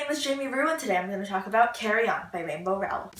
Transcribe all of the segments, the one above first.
name is Jamie Rue, and today I'm going to talk about Carry On by Rainbow Rowell.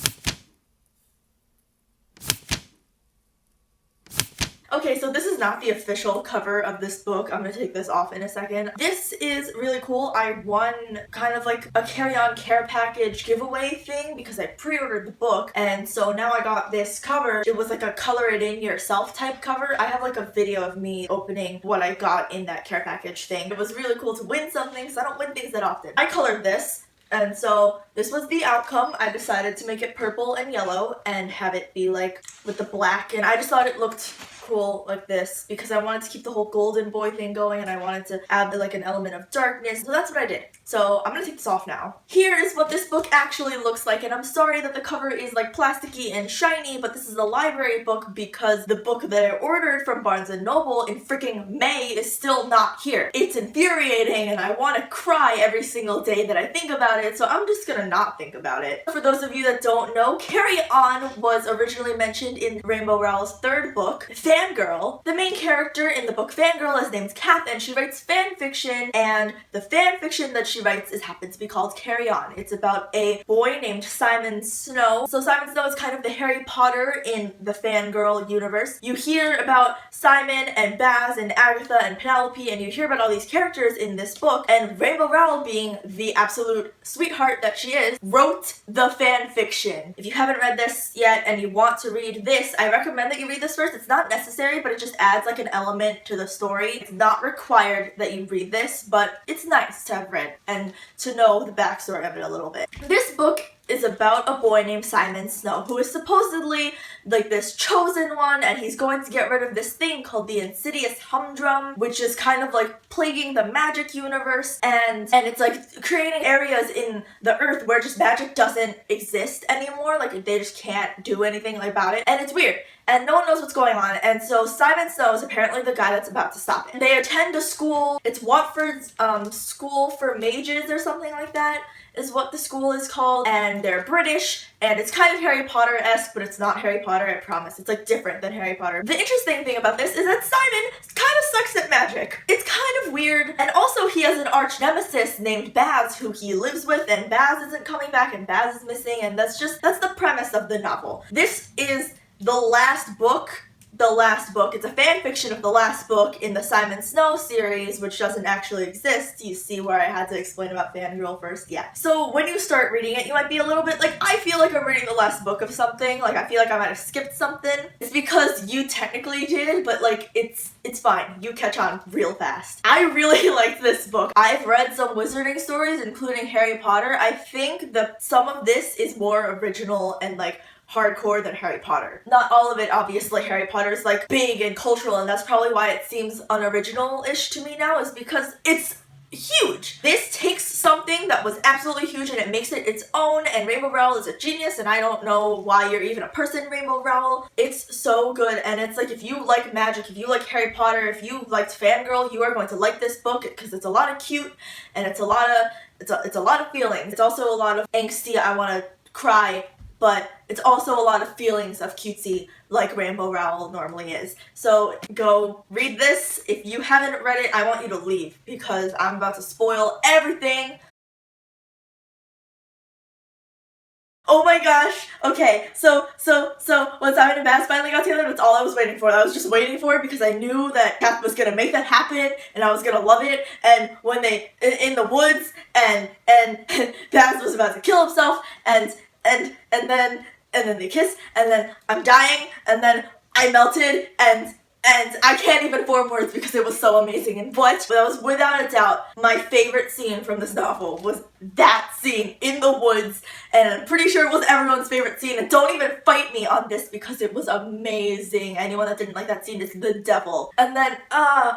Okay, so this is not the official cover of this book. I'm gonna take this off in a second. This is really cool. I won kind of like a Carry On care package giveaway thing because I pre-ordered the book, and so now I got this cover. It was like a color it in yourself type cover. I have like a video of me opening what I got in that care package thing. It was really cool to win something because I don't win things that often. I colored this. And so this was the outcome. I decided to make it purple and yellow and have it be like with the black, and I just thought it looked cool like this because I wanted to keep the whole golden boy thing going and I wanted to add like an element of darkness. So that's what I did. So I'm gonna take this off now. Here is what this book actually looks like, and I'm sorry that the cover is like plasticky and shiny, but this is a library book because the book that I ordered from Barnes & Noble in freaking May is still not here. It's infuriating and I want to cry every single day that I think about it, so I'm just gonna not think about it. For those of you that don't know, Carry On was originally mentioned in Rainbow Rowell's third book, Fangirl. The main character in the book Fangirl is named Kath, and she writes fan fiction, and the fan fiction that she writes happens to be called Carry On. It's about a boy named Simon Snow. So Simon Snow is kind of the Harry Potter in the Fangirl universe. You hear about Simon and Baz and Agatha and Penelope, and you hear about all these characters in this book, and Rainbow Rowell, being the absolute sweetheart that she is, wrote the fan fiction. If you haven't read this yet and you want to read this, I recommend that you read this first. It's not necessary, but it just adds like an element to the story. It's not required that you read this, but it's nice to have read and to know the backstory of it a little bit. This book is about a boy named Simon Snow who is supposedly like this chosen one, and he's going to get rid of this thing called the insidious humdrum, which is kind of like plaguing the magic universe, and it's like creating areas in the earth where just magic doesn't exist anymore. Like they just can't do anything about it, and it's weird and no one knows what's going on. And so Simon Snow is apparently the guy that's about to stop it. They attend a school. It's Watford's School for Mages or something like that is what the school is called, and they're British, and it's kind of Harry Potter-esque, but it's not Harry Potter, I promise. It's like different than Harry Potter. The interesting thing about this is that Simon kind of sucks at magic. It's kind of weird, and also he has an arch nemesis named Baz who he lives with, and Baz isn't coming back, and Baz is missing, and that's the premise of the novel. This is the last book. It's a fan fiction of the last book in the Simon Snow series, which doesn't actually exist. You see where I had to explain about Fangirl first? Yeah. So when you start reading it, you might be a little bit like, I feel like I'm reading the last book of something. Like, I feel like I might have skipped something. It's because you technically did, but like, it's fine. You catch on real fast. I really liked this book. I've read some wizarding stories, including Harry Potter. I think that some of this is more original and like hardcore than Harry Potter. Not all of it, obviously. Harry Potter is like big and cultural, and that's probably why it seems unoriginal-ish to me now, is because it's huge. This takes something that was absolutely huge and it makes it its own, and Rainbow Rowell is a genius, and I don't know why you're even a person, Rainbow Rowell. It's so good, and it's like, if you like magic, if you like Harry Potter, if you liked Fangirl, you are going to like this book because it's a lot of cute, and it's a lot of feelings. It's also a lot of angsty, I want to cry, but it's also a lot of feelings of cutesy like Rainbow Rowell normally is. So go read this. If you haven't read it, I want you to leave because I'm about to spoil everything. Oh my gosh. Okay, so when Simon and Baz finally got together, that's all I was waiting for. I was just waiting for it because I knew that Kath was gonna make that happen and I was gonna love it. And when they in the woods and Baz was about to kill himself and then they kiss, and then I'm dying, and then I melted, and I can't even form words because it was so amazing. And that was without a doubt my favorite scene from this novel, was that scene in the woods, and I'm pretty sure it was everyone's favorite scene, and don't even fight me on this because it was amazing. Anyone that didn't like that scene is the devil. And then,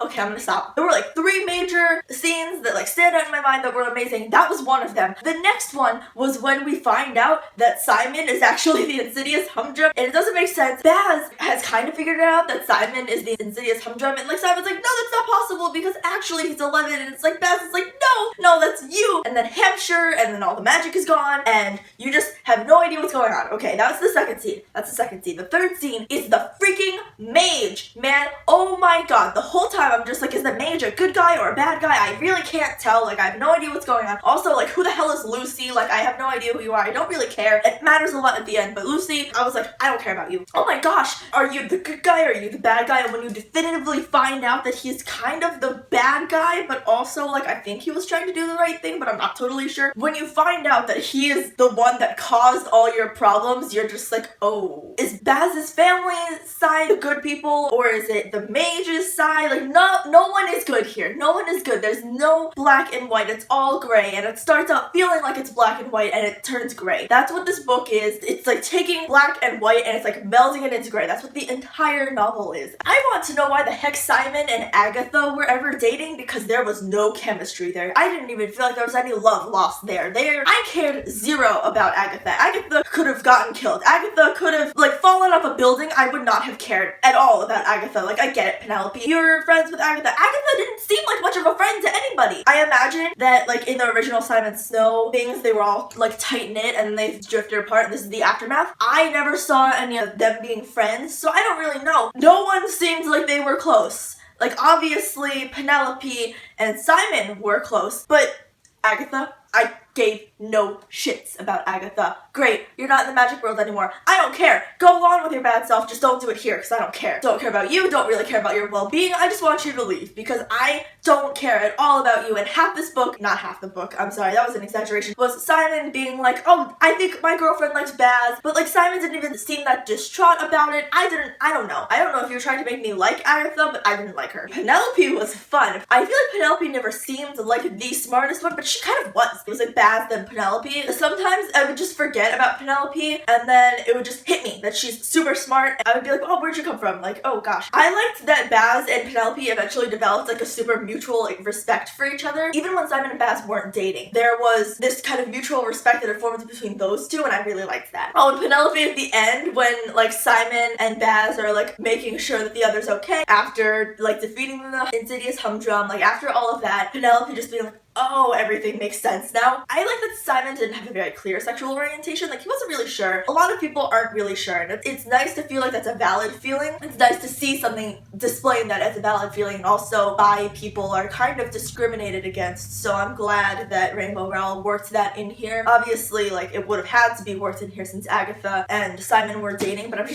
okay, I'm gonna stop. There were like 3 major scenes that like stand out in my mind that were amazing. That was one of them. The next one was when we find out that Simon is actually the insidious humdrum, and it doesn't make sense. Baz has kind of figured it out that Simon is the insidious humdrum, and like Simon's like, no, that's not possible because actually he's 11, and it's like Baz is like, no, that's you. And then Hampshire, and then all the magic is gone, and you just have no idea what's going on. Okay, that's the second scene. The third scene is the freaking mage, man. Oh my god. The whole time I'm just like, is the mage a good guy or a bad guy? I really can't tell. Like, I have no idea what's going on. Also, like, who the hell is was Lucy. Like, I have no idea who you are. I don't really care. It matters a lot at the end, but Lucy, I was like, I don't care about you. Oh my gosh, are you the good guy or are you the bad guy? And when you definitively find out that he's kind of the bad guy, but also, like, I think he was trying to do the right thing, but I'm not totally sure. When you find out that he is the one that caused all your problems, you're just like, oh, is Baz's family side the good people, or is it the mage's side? Like, no one is good here. No one is good. There's no black and white. It's all gray, and it starts out feeling like it's black and white, and it turns gray. That's what this book is. It's like taking black and white, and it's like melding it into gray. That's what the entire novel is. I want to know why the heck Simon and Agatha were ever dating, because there was no chemistry there. I didn't even feel like there was any love lost there. I cared zero about Agatha. Agatha could have gotten killed. Agatha could have, like, fallen off a building. I would not have cared at all about Agatha. Like, I get it, Penelope. You're friends with Agatha. Agatha didn't seem like much of a friend to anybody. I imagine that, like, in the original Simon Snow things, they were all, like, tight-knit and then they drifted apart, and this is the aftermath. I never saw any of them being friends, so I don't really know. No one seemed like they were close. Like, obviously, Penelope and Simon were close, but Agatha, I gave no shits about Agatha. Great, you're not in the magic world anymore. I don't care. Go on with your bad self, just don't do it here, because I don't care. Don't care about you, don't really care about your well-being. I just want you to leave, because I don't care at all about you. And half this book, not half the book, I'm sorry, that was an exaggeration, was Simon being like, oh, I think my girlfriend likes Baz, but like Simon didn't even seem that distraught about it. I don't know. I don't know if you're trying to make me like Agatha, but I didn't like her. Penelope was fun. I feel like Penelope never seemed like the smartest one, but she kind of was. It was like Baz then Penelope. Sometimes I would just forget about Penelope, and then it would just hit me that she's super smart. I would be like, oh, where'd you come from? Like, oh gosh. I liked that Baz and Penelope eventually developed like a super mutual like respect for each other. Even when Simon and Baz weren't dating, there was this kind of mutual respect that had formed between those two, and I really liked that. Oh, and Penelope at the end, when like Simon and Baz are like making sure that the other's okay after like defeating the insidious humdrum, like after all of that, Penelope just being like, oh, everything makes sense now. I like that Simon didn't have a very clear sexual orientation. Like, he wasn't really sure. A lot of people aren't really sure, and it's nice to feel like that's a valid feeling. It's nice to see something displaying that as a valid feeling, and also bi people are kind of discriminated against, so I'm glad that Rainbow Rowell worked that in here. Obviously, like, it would have had to be worked in here since Agatha and Simon were dating, but I'm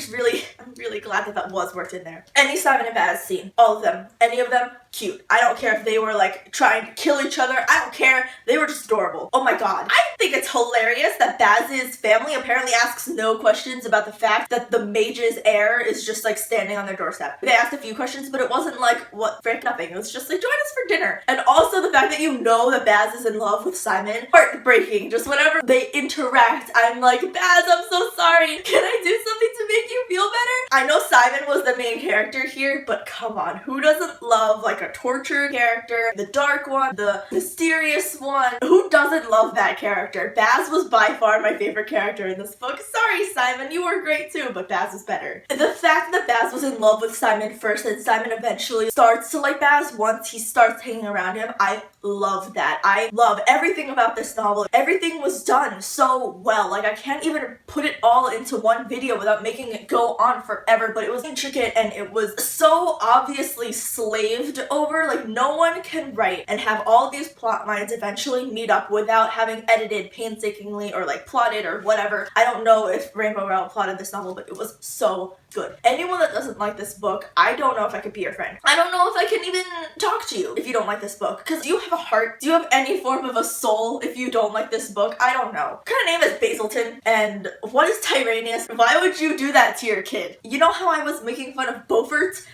really glad that that was worked in there. Any Simon and Baz scene, all of them, any of them, cute. I don't care if they were like trying to kill each other. I don't care. They were just adorable. Oh my god. I think it's hilarious that Baz's family apparently asks no questions about the fact that the mage's heir is just like standing on their doorstep. They asked a few questions, but it wasn't like, what, frick, nothing. It was just like, join us for dinner. And also the fact that you know that Baz is in love with Simon. Heartbreaking. Just whenever they interact, I'm like, Baz, I'm so sorry. Can I do something to make you feel better? I know Simon was the main character here, but come on, who doesn't love like a tortured character, the dark one, the mysterious one? Who doesn't love that character? Baz was by far my favorite character in this book. Sorry, Simon, you were great too, but Baz was better. The fact that Baz was in love with Simon first and Simon eventually starts to like Baz once he starts hanging around him, I love that. I love everything about this novel. Everything was done so well. Like, I can't even put it all into one video without making it go on forever, but it was intricate and it was so obviously slaved over. Like, no one can write and have all these plot lines eventually meet up without having edited painstakingly or like plotted or whatever. I don't know if Rainbow Rowell plotted this novel, but it was so good. Anyone that doesn't like this book, I don't know if I could be your friend. I don't know if I can even talk to you if you don't like this book. Because do you have a heart? Do you have any form of a soul if you don't like this book? I don't know. What kind of name is Basilton? And what is Tyranius? Why would you do that to your kid? You know how I was making fun of Beaufort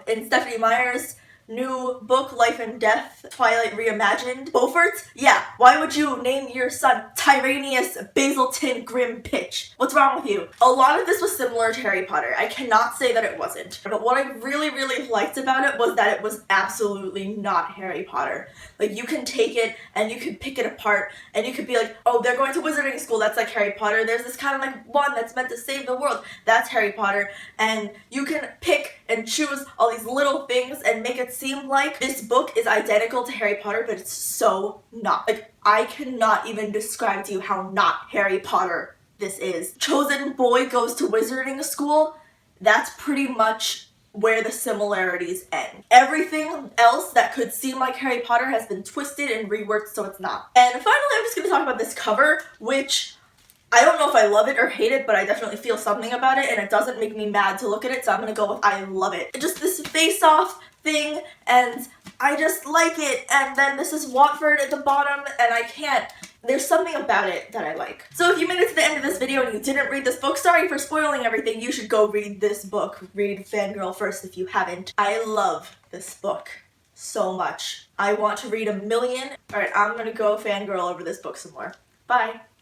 in Stephanie Meyer's new book, Life and Death, Twilight Reimagined? Beaufort? Yeah, why would you name your son Tyranius Basilton Grim Pitch? What's wrong with you? A lot of this was similar to Harry Potter. I cannot say that it wasn't. But what I really liked about it was that it was absolutely not Harry Potter. Like, you can take it and you can pick it apart and you could be like, oh, they're going to wizarding school, that's like Harry Potter. There's this kind of like one that's meant to save the world, that's Harry Potter. And you can pick and choose all these little things and make it seem like this book is identical to Harry Potter, but it's so not. Like, I cannot even describe to you how not Harry Potter this is. Chosen boy goes to wizarding school, that's pretty much where the similarities end. Everything else that could seem like Harry Potter has been twisted and reworked so it's not. And finally, I'm just gonna talk about this cover, which I don't know if I love it or hate it, but I definitely feel something about it, and it doesn't make me mad to look at it, so I'm gonna go with I love it. Just this face-off thing, and I just like it, and then this is Watford at the bottom, and I can't. There's something about it that I like. So if you made it to the end of this video and you didn't read this book, sorry for spoiling everything, you should go read this book. Read Fangirl first if you haven't. I love this book so much. I want to read 1,000,000. Alright, I'm gonna go fangirl over this book some more. Bye.